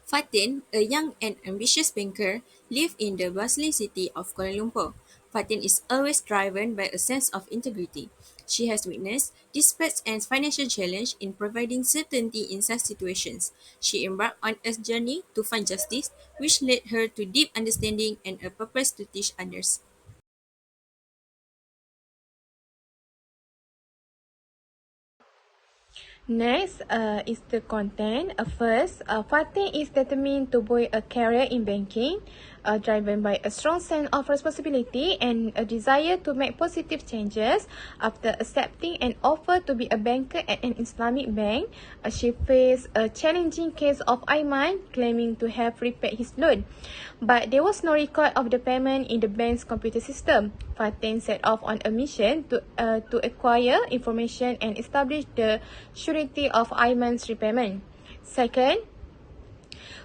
Fatin, a young and ambitious banker, lives in the bustling city of Kuala Lumpur. Fatin is always driven by a sense of integrity. She has witnessed disputes and financial challenge in providing certainty in such situations. She embarked on a journey to find justice, which led her to deep understanding and a purpose to teach others. Next is the content. First, Fatih is determined to build a career in banking, driven by a strong sense of responsibility and a desire to make positive changes. After accepting an offer to be a banker at an Islamic bank, she faced a challenging case of Aiman claiming to have repaid his loan. But there was no record of the payment in the bank's computer system. Fatin set off on a mission to acquire information and establish the surety of Ayman's repayment. Second,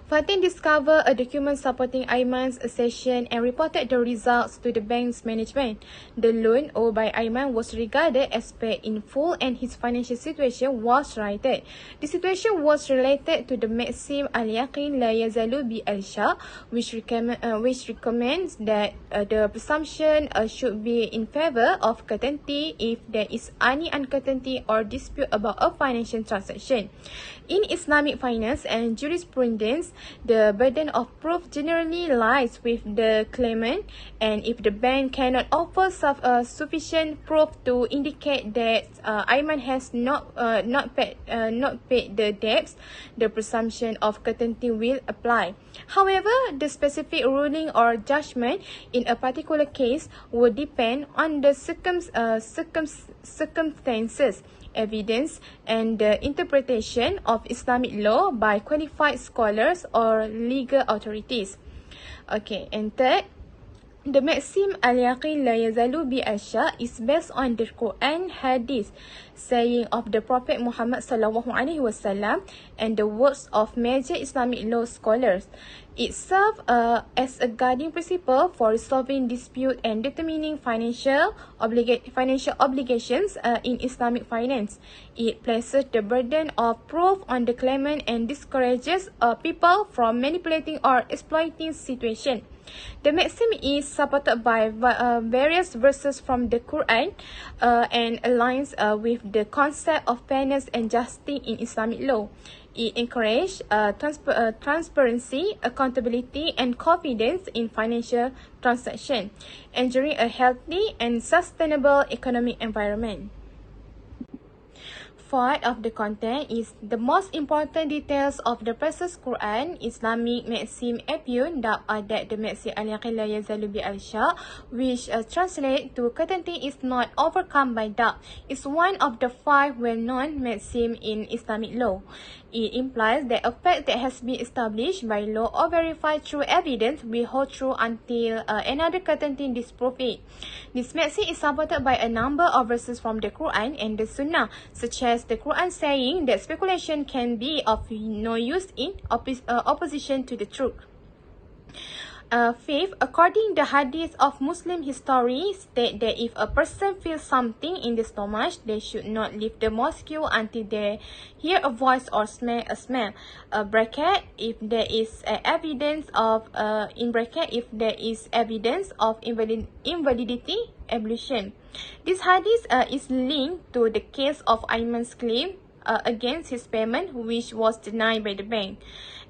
Fatin discovered a document supporting Ayman's accession and reported the results to the bank's management. The loan owed by Ayman was regarded as paid in full and his financial situation was righted. The situation was related to the maxim al-yaqin la yazalu bi al-sha, which recommends that the presumption should be in favor of certainty if there is any uncertainty or dispute about a financial transaction. In Islamic finance and jurisprudence, the burden of proof generally lies with the claimant, and if the bank cannot offer sufficient proof to indicate that Ayman has not paid the debts, the presumption of certainty will apply. However, the specific ruling or judgment in a particular case would depend on the circumstances, evidence, and the interpretation of Islamic law by qualified scholars or legal authorities. Okay, and third, the maxim al-yaqin la yazalu bi asya is based on the Quran hadith saying of the Prophet Muhammad sallallahu alaihi wasallam and the works of major Islamic law scholars. It serves as a guiding principle for resolving dispute and determining financial obligations in Islamic finance. It places the burden of proof on the claimant and discourages people from manipulating or exploiting situation. The maxim is supported by various verses from the Quran and aligns with the concept of fairness and justice in Islamic law. It encourages transparency, accountability, and confidence in financial transactions, ensuring a healthy and sustainable economic environment. Fourth of the content is the most important details of the precious Quran, Islamic maxim appeal that the maxim al-yaqin la yazalu bi al-sha, which translate to certainty is not overcome by doubt, is one of the 5 well-known maxim in Islamic law. It implies that a fact that has been established by law or verified through evidence will hold true until another certainty disproves it. This maxim is supported by a number of verses from the Quran and the Sunnah, such as the Quran saying that speculation can be of no use in opposition to the truth. Fifth, according the hadith of Muslim history, state that if a person feels something in the stomach, they should not leave the mosque until they hear a voice or smell a smell. Bracket, if there is evidence of invalidity, ablution. This hadith is linked to the case of Ayman's claim against his payment, which was denied by the bank.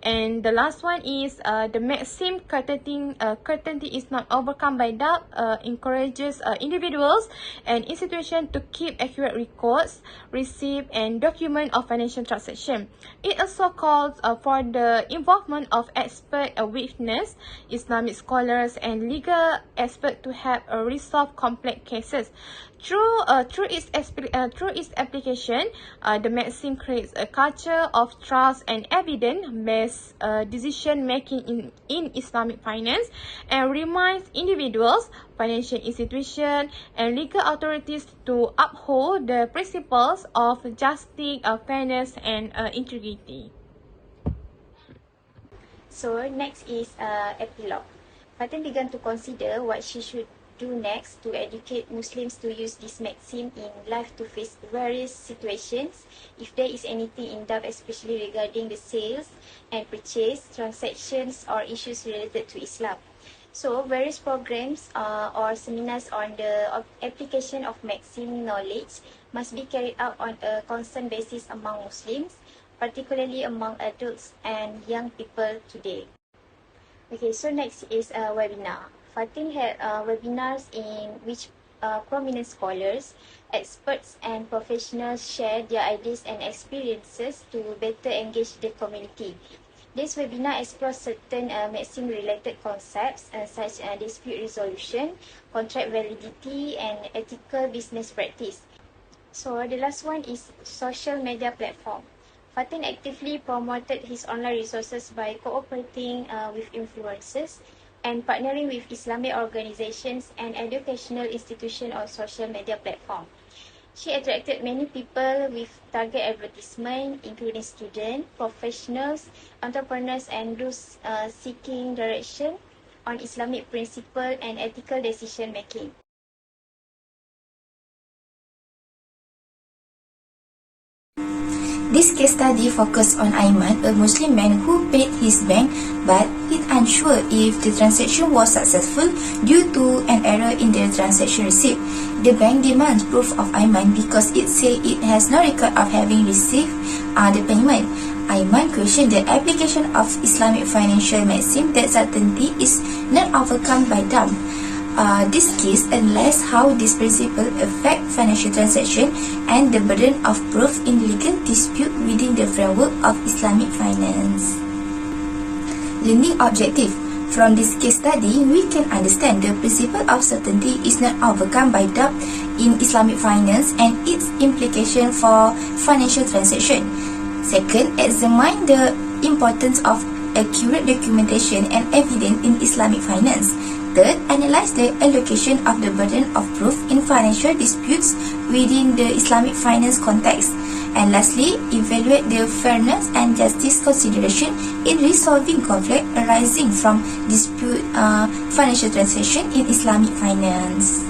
And the last one is the maxim certainty is not overcome by doubt, encourages individuals and institutions to keep accurate records, receive and document of financial transaction. It also calls for the involvement of expert witness, Islamic scholars and legal experts to help resolve complex cases. Through its application, the maxim creates a culture of trust and evidence-based decision making in Islamic finance and reminds individuals, financial institutions, and legal authorities to uphold the principles of justice, fairness, and integrity. So next is epilogue. Fatin began to consider what she should do next to educate Muslims to use this maxim in life to face various situations, if there is anything in doubt, especially regarding the sales and purchase, transactions, or issues related to Islam. So, various programs or seminars on the application of maxim knowledge must be carried out on a constant basis among Muslims, particularly among adults and young people today. Okay, so next is a webinar. Fatin had webinars in which prominent scholars, experts and professionals share their ideas and experiences to better engage the community. This webinar explores certain maxim-related concepts such as dispute resolution, contract validity and ethical business practice. So the last one is social media platform. Fatin actively promoted his online resources by cooperating with influencers and partnering with Islamic organizations and educational institutions on social media platform. She attracted many people with target advertisement, including students, professionals, entrepreneurs, and those seeking direction on Islamic principle and ethical decision making. This case study focused on Aiman, a Muslim man who paid his bank but is unsure if the transaction was successful due to an error in the transaction receipt. The bank demands proof of Aiman because it says it has no record of having received the payment. Aiman questioned the application of Islamic financial maxim that certainty is not overcome by doubt. This case analyzes how this principle affect financial transaction and the burden of proof in legal dispute within the framework of Islamic finance. Learning objective. From this case study, we can understand the principle of certainty is not overcome by doubt in Islamic finance and its implication for financial transaction. Second, examine the importance of accurate documentation and evidence in Islamic finance. Third, analyze the allocation of the burden of proof in financial disputes within the Islamic finance context. And lastly, evaluate the fairness and justice consideration in resolving conflict arising from dispute financial transaction in Islamic finance.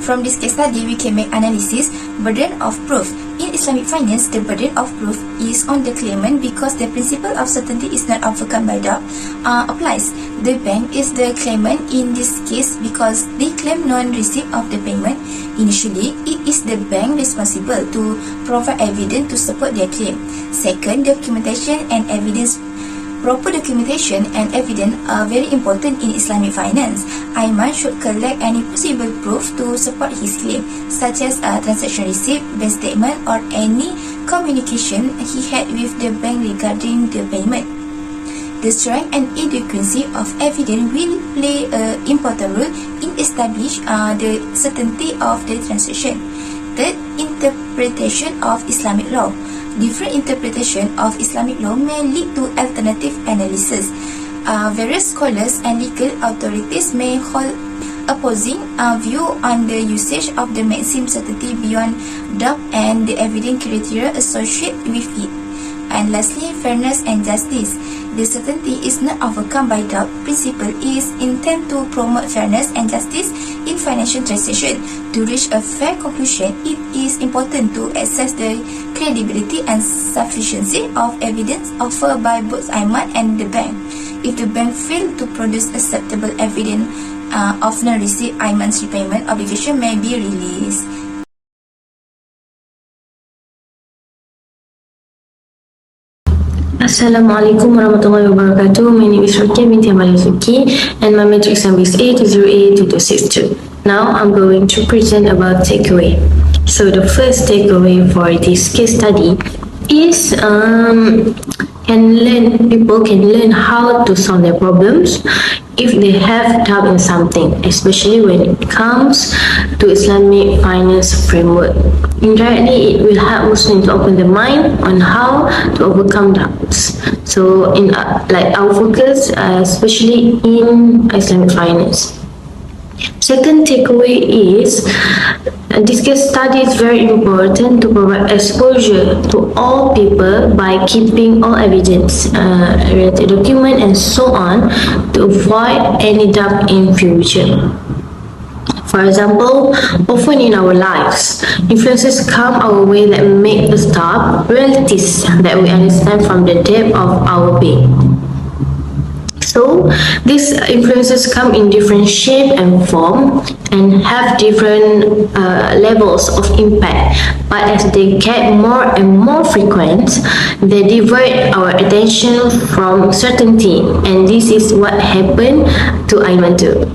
From this case study, we can make analysis. Burden of proof. In Islamic finance, the burden of proof is on the claimant because the principle of certainty is not overcome by doubt applies. The bank is the claimant in this case because they claim non-receipt of the payment. Initially, it is the bank responsible to provide evidence to support their claim. Second, documentation and evidence. Proper documentation and evidence are very important in Islamic finance. Aiman should collect any possible proof to support his claim, such as a transaction receipt, bank statement, or any communication he had with the bank regarding the payment. The strength and adequacy of evidence will play an important role in establishing the certainty of the transaction. Third, interpretation of Islamic law. Different interpretation of Islamic law may lead to alternative analysis. Various scholars and legal authorities may hold opposing view on the usage of the maxim certainty beyond doubt and the evidence criteria associated with it. And lastly, fairness and justice. The certainty is not overcome by doubt principle is intended to promote fairness and justice in financial transaction. To reach a fair conclusion, it is important to assess the credibility and sufficiency of evidence offered by both Aiman and the bank. If the bank failed to produce acceptable evidence of non-receipt, Aiman's repayment obligation may be released. Assalamualaikum warahmatullahi wabarakatuh. My name is Rukia binti Amalia Suki and my matrix number is A2082262. Now I'm going to present about takeaway. So the first takeaway for this case study is people can learn how to solve their problems if they have doubt in something, especially when it comes to Islamic finance framework. Indirectly, it will help Muslims to open their mind on how to overcome doubts. So, in our focus, especially in Islamic finance. Second takeaway is this case study is very important to provide exposure to all people by keeping all evidence, related document and so on to avoid any doubt in future. For example, often in our lives, influences come our way that make us stop realities that we understand from the depth of our being. So, these influences come in different shape and form and have different levels of impact. But as they get more and more frequent, they divert our attention from certainty, and this is what happened to Aiman too.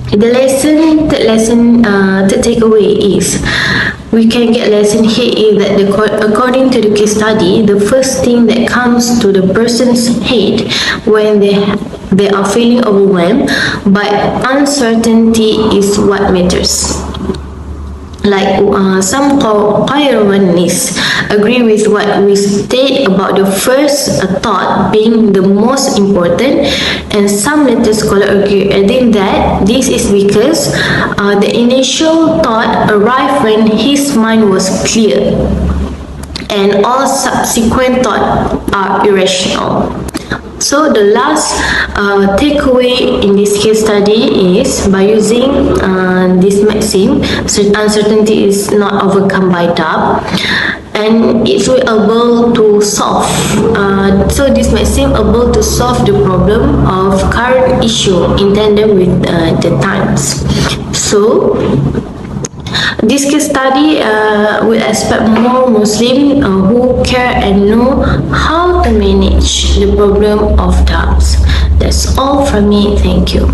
The third takeaway is, we can get lesson here is that according to the case study, the first thing that comes to the person's head when they are feeling overwhelmed by uncertainty is what matters. Like some Qairwanists agree with what we state about the first thought being the most important, and some later scholars agree, adding that this is because the initial thought arrived when his mind was clear, and all subsequent thoughts are irrational. So the last takeaway in this case study is, by using this maxim, uncertainty is not overcome by doubt, and it's able to solve. So this maxim able to solve the problem of current issue in tandem with the times. So this case study will expect more Muslims who care and know how to manage the problem of doubts. That's all from me. Thank you.